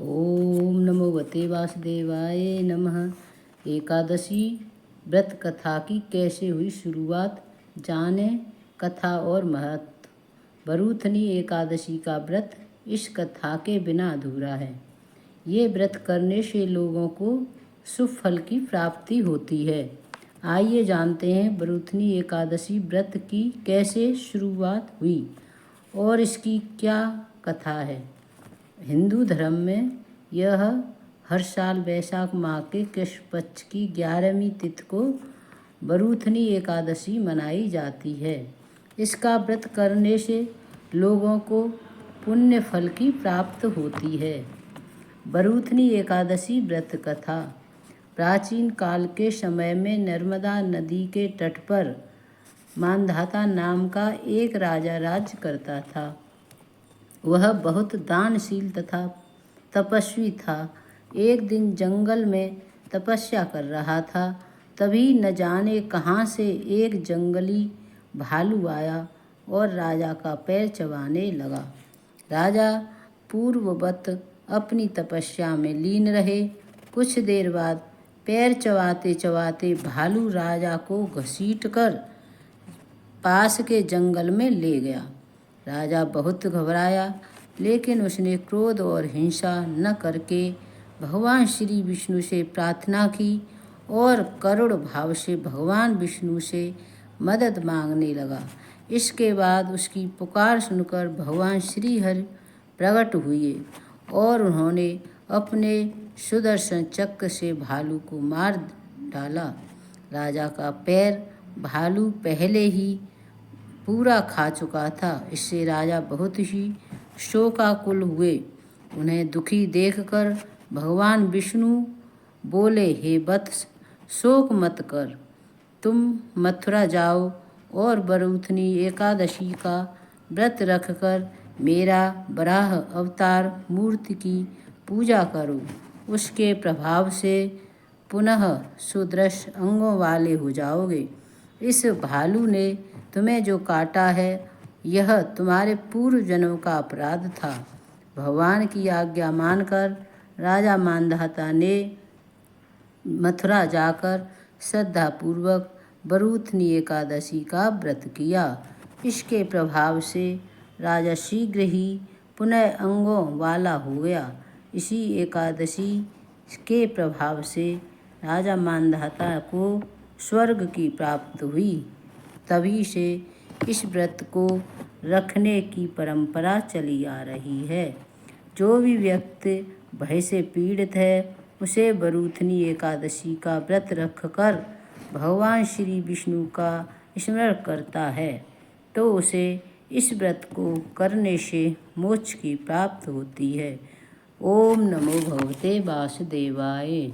ओम नमो भगवते वासुदेवाय नमः। एकादशी व्रत कथा की कैसे हुई शुरुआत, जाने कथा और महत्व। बरूथनी एकादशी का व्रत इस कथा के बिना अधूरा है। ये व्रत करने से लोगों को शुभ फल की प्राप्ति होती है। आइए जानते हैं बरूथनी एकादशी व्रत की कैसे शुरुआत हुई और इसकी क्या कथा है। हिंदू धर्म में यह हर साल वैशाख माह के कृष्ण पक्ष की 11वीं तिथि को बरूथनी एकादशी मनाई जाती है। इसका व्रत करने से लोगों को पुण्य फल की प्राप्त होती है। बरूथनी एकादशी व्रत कथा। प्राचीन काल के समय में नर्मदा नदी के तट पर मांधाता नाम का एक राजा राज्य करता था। वह बहुत दानशील तथा तपस्वी था। एक दिन जंगल में तपस्या कर रहा था, तभी न जाने कहाँ से एक जंगली भालू आया और राजा का पैर चबाने लगा। राजा पूर्ववत अपनी तपस्या में लीन रहे। कुछ देर बाद पैर चबाते चबाते भालू राजा को घसीटकर पास के जंगल में ले गया। राजा बहुत घबराया, लेकिन उसने क्रोध और हिंसा न करके भगवान श्री विष्णु से प्रार्थना की और करुण भाव से भगवान विष्णु से मदद मांगने लगा। इसके बाद उसकी पुकार सुनकर भगवान श्री हरि प्रकट हुए और उन्होंने अपने सुदर्शन चक्र से भालू को मार डाला। राजा का पैर भालू पहले ही पूरा खा चुका था। इससे राजा बहुत ही शोकाकुल हुए। उन्हें दुखी देखकर भगवान विष्णु बोले, हे वत्स, शोक मत कर। तुम मथुरा जाओ और बरूथनी एकादशी का व्रत रखकर मेरा वराह अवतार मूर्ति की पूजा करो। उसके प्रभाव से पुनः सुदृढ़ अंगों वाले हो जाओगे। इस भालू ने तुम्हें जो काटा है, यह तुम्हारे पूर्व जन्म का अपराध था। भगवान की आज्ञा मानकर राजा मांधाता ने मथुरा जाकर श्रद्धापूर्वक बरूथनी एकादशी का व्रत किया। इसके प्रभाव से राजा शीघ्र ही पुनः अंगों वाला हो गया। इसी एकादशी के प्रभाव से राजा मांधाता को स्वर्ग की प्राप्ति हुई। तभी से इस व्रत को रखने की परंपरा चली आ रही है। जो भी व्यक्ति भय से पीड़ित है, उसे बरूथनी एकादशी का व्रत रखकर भगवान श्री विष्णु का स्मरण करता है, तो उसे इस व्रत को करने से मोक्ष की प्राप्ति होती है। ओम नमो भगवते वासुदेवाय।